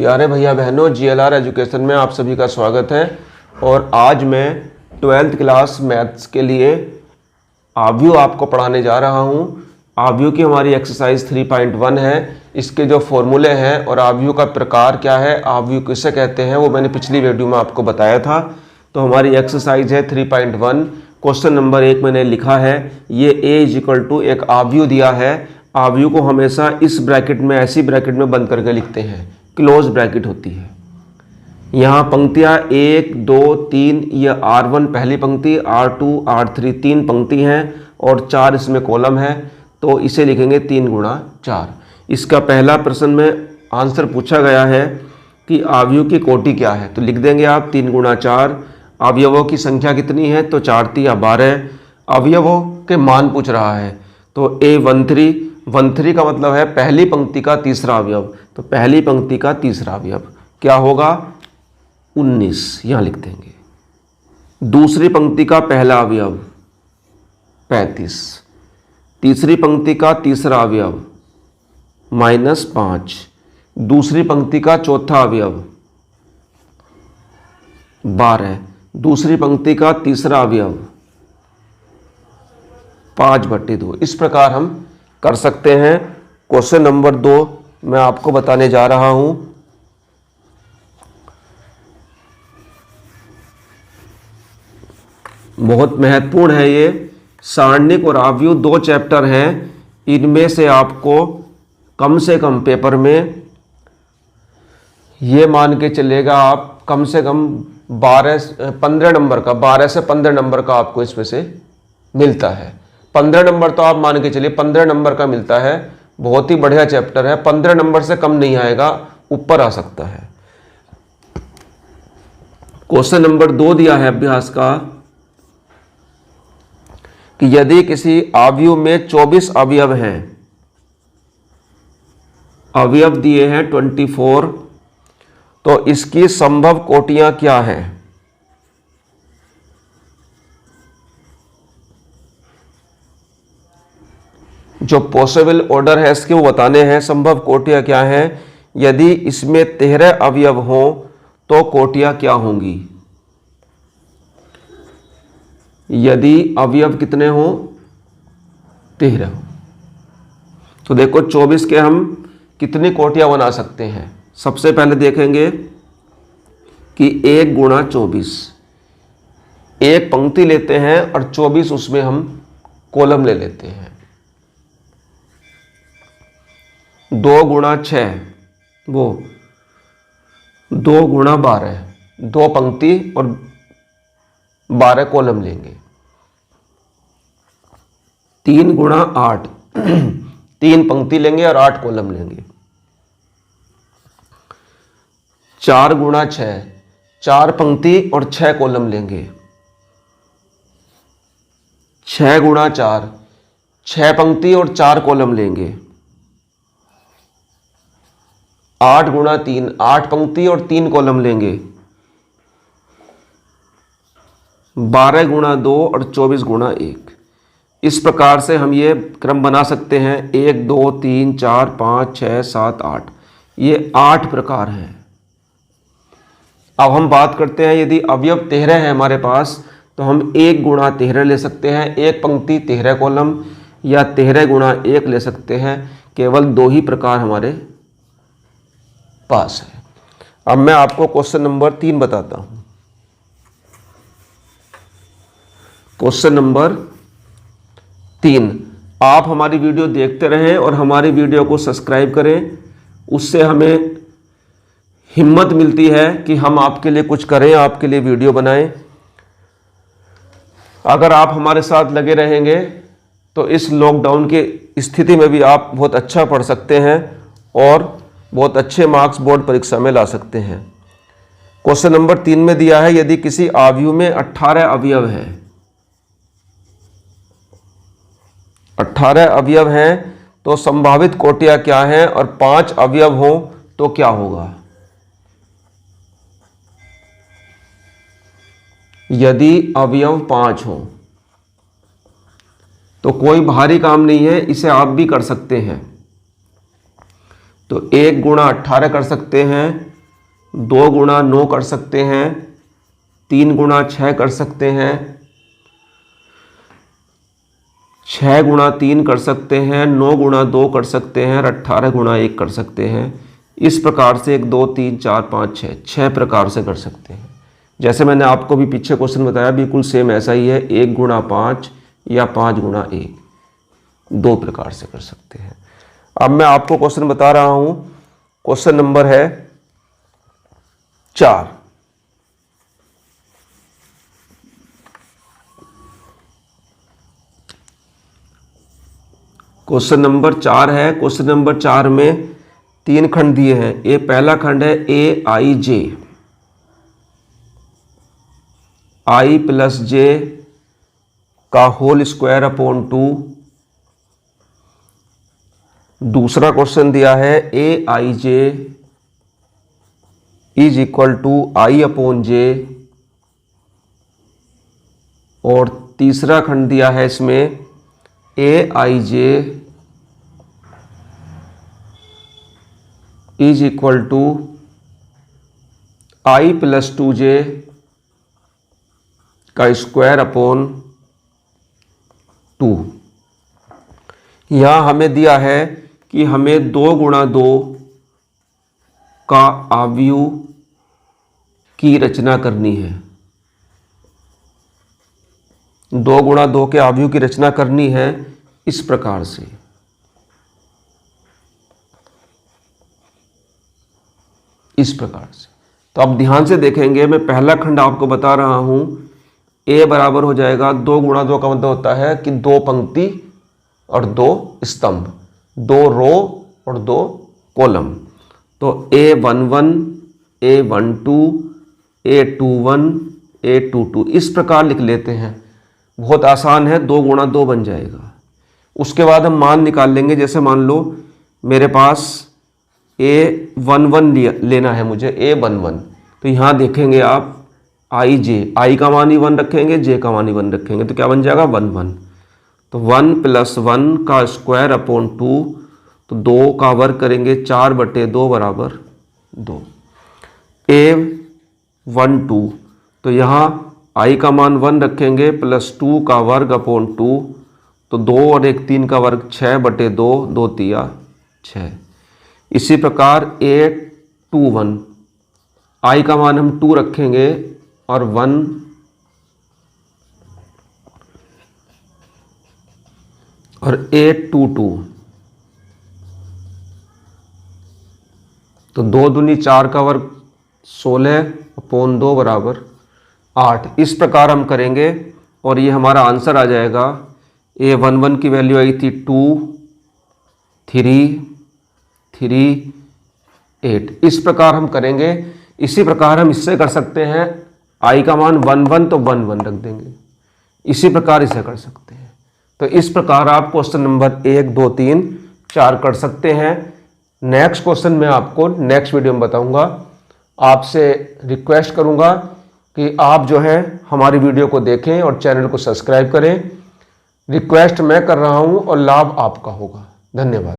प्यारे भैया बहनों, जीएलआर एजुकेशन में आप सभी का स्वागत है। और आज मैं 12th क्लास मैथ्स के लिए आव्यूह आपको पढ़ाने जा रहा हूँ। आव्यूह की हमारी एक्सरसाइज 3.1 है। इसके जो फॉर्मूले हैं और आव्यूह का प्रकार क्या है, आव्यूह किसे कहते हैं, वो मैंने पिछली वीडियो में आपको बताया था। तो हमारी एक्सरसाइज है 3.1। क्वेश्चन नंबर 1 मैंने लिखा है, ये a एक आव्यूह दिया है। आव्यूह को हमेशा इस ब्रैकेट में, ऐसी ब्रैकेट में बंद करके लिखते हैं, क्लोज ब्रैकेट होती है। यहाँ पंक्तियाँ 1, 2, 3, ये R1 पहली पंक्ति, R2, R3 तीन पंक्ति हैं और 4 इसमें कॉलम है। तो इसे लिखेंगे 3 गुणा 4। इसका पहला प्रश्न में आंसर पूछा गया है कि आव्यूह की कोटि क्या है, तो लिख देंगे आप 3 गुणा 4। अवयवों की संख्या कितनी है, तो 4 3 12। अवयवों के मान पूछ रहा है, तो A13 का मतलब है पहली पंक्ति का तीसरा अवयव। तो पहली पंक्ति का तीसरा अवयव क्या होगा, 19, यहाँ लिख देंगे। दूसरी पंक्ति का पहला अवयव 35। तीसरी पंक्ति का तीसरा अवयव -5। दूसरी पंक्ति का चौथा अवयव 12। दूसरी पंक्ति का तीसरा अवयव 5/2। इस प्रकार हम कर सकते हैं। क्वेश्चन नंबर 2 मैं आपको बताने जा रहा हूं। बहुत महत्वपूर्ण है ये। सारणिक और आव्यूह 2 चैप्टर हैं। इनमें से आपको कम से कम पेपर में ये मान के चलेगा, आप कम से कम 15 नंबर का, 12 से 15 नंबर का आपको इसमें से मिलता है। 15 नंबर तो आप मान के चलिए 15 नंबर का मिलता है। बहुत ही बढ़िया चैप्टर है। 15 नंबर से कम नहीं आएगा, ऊपर आ सकता है। क्वेश्चन नंबर 2 दिया है अभ्यास का कि यदि किसी आव्यूह में 24 अवयव हैं, अवयव दिए हैं 24, तो इसकी संभव कोटियां क्या हैं। जो पॉसिबल ऑर्डर है इसके वो बताने हैं। संभव कोटियां क्या हैं, यदि इसमें 13 अवयव हों तो कोटियां क्या होंगी। यदि अवयव कितने हों, 13 हो, तो देखो 24 के हम कितनी कोटियां बना सकते हैं। सबसे पहले देखेंगे कि 1 गुणा 24, एक पंक्ति लेते हैं और 24 उसमें हम कॉलम ले लेते हैं। 2 गुणा 6, वो 2 गुणा 12, 2 पंक्ति और 12 कॉलम लेंगे। 3 गुणा 8, 3 पंक्ति लेंगे और 8 कॉलम लेंगे। 4 गुणा 6, 4 पंक्ति और 6 कॉलम लेंगे। 6 गुणा 4, 6 पंक्ति और 4 कॉलम लेंगे। 8 गुणा 3, 8 पंक्ति और 3 कॉलम लेंगे। 12 गुणा 2 और 24 गुणा 1। इस प्रकार से हम ये क्रम बना सकते हैं। 1 2 3 4 5 6 7 8, ये 8 प्रकार हैं। अब हम बात करते हैं, यदि अवयव 13 है हमारे पास, तो हम 1 गुणा 13 ले सकते हैं, एक पंक्ति 13 कॉलम, या 13 गुणा 1 ले सकते हैं। केवल 2 ही प्रकार हमारे पास है। अब मैं आपको क्वेश्चन नंबर 3 बताता हूं। क्वेश्चन नंबर 3, आप हमारी वीडियो देखते रहें और हमारी वीडियो को सब्सक्राइब करें। उससे हमें हिम्मत मिलती है कि हम आपके लिए कुछ करें, आपके लिए वीडियो बनाएं। अगर आप हमारे साथ लगे रहेंगे तो इस लॉकडाउन की स्थिति में भी आप बहुत अच्छा पढ़ सकते हैं और बहुत अच्छे मार्क्स बोर्ड परीक्षा में ला सकते हैं। क्वेश्चन नंबर 3 में दिया है, यदि किसी आव्यूह में 18 अवयव हैं, 18 अवयव हैं, तो संभावित कोटियां क्या हैं, और 5 अवयव हों तो क्या होगा। यदि अवयव 5 हों तो कोई भारी काम नहीं है, इसे आप भी कर सकते हैं। तो 1 गुणा 18 कर सकते हैं, 2 गुणा 9 कर सकते हैं, 3 गुणा 6 कर सकते हैं, 6 गुणा 3 कर सकते हैं, 9 गुणा 2 कर सकते हैं और 18 गुणा 1 कर सकते हैं। इस प्रकार से 1 2 3 4 5 6 प्रकार से कर सकते हैं। जैसे मैंने आपको भी पीछे क्वेश्चन बताया, बिल्कुल सेम ऐसा ही है। 1 गुणा 5 या 5 गुणा 1, 2 प्रकार से कर सकते हैं। अब मैं आपको क्वेश्चन बता रहा हूं। क्वेश्चन नंबर है 4। क्वेश्चन नंबर 4 है। क्वेश्चन नंबर 4 में 3 खंड दिए हैं। ये पहला खंड है A I J, I plus जे का होल स्क्वायर अपॉन 2। दूसरा क्वेश्चन दिया है A I J is equal to I upon J. और तीसरा खंड दिया है इसमें A I J is equal to I plus 2j का स्क्वायर अपॉन 2। यहां हमें दिया है कि हमें 2 गुणा 2 का अवयव की रचना करनी है। 2 गुणा 2 के अवयव की रचना करनी है इस प्रकार से। इस प्रकार से तो अब ध्यान से देखेंगे। मैं पहला खंड आपको बता रहा हूं। ए बराबर हो जाएगा 2 गुणा 2 का मतलब होता है कि 2 पंक्ति और 2 स्तंभ, 2 रो और 2 कॉलम। तो A11, A12, A21, A22 इस प्रकार लिख लेते हैं। बहुत आसान है, 2 गुणा 2 बन जाएगा। उसके बाद हम मान निकाल लेंगे। जैसे मान लो मेरे पास A11 लेना है मुझे, A11। तो यहाँ देखेंगे आप आई जे, आई का मान ही 1 रखेंगे, जे का मान ही 1 रखेंगे, तो क्या बन जाएगा 1 1। तो 1 + 1 का स्क्वायर अपॉन 2, तो 2 का वर्ग करेंगे 4/2 बराबर 2। A12 तो यहाँ आई का मान 1 रखेंगे प्लस 2 का वर्ग अपॉन 2, तो 2 और 1 3 का वर्ग 6/2, 2 तिया 6। इसी प्रकार A21 आई का मान हम 2 रखेंगे और 1 और A22 तो 2 दूनी 4 का वर्ग 16/2 बराबर 8। इस प्रकार हम करेंगे और ये हमारा आंसर आ जाएगा। A11 की वैल्यू आई थी 2 3 3 8। इस प्रकार हम करेंगे। इसी प्रकार हम इससे कर सकते हैं। आई का मान 1 1 तो 1 1 रख देंगे। इसी प्रकार इसे कर सकते हैं। तो इस प्रकार आप क्वेश्चन नंबर 1 2 3 4 कर सकते हैं। नेक्स्ट क्वेश्चन मैं आपको नेक्स्ट वीडियो में बताऊंगा। आपसे रिक्वेस्ट करूंगा कि आप जो है हमारी वीडियो को देखें और चैनल को सब्सक्राइब करें। रिक्वेस्ट मैं कर रहा हूं और लाभ आपका होगा। धन्यवाद।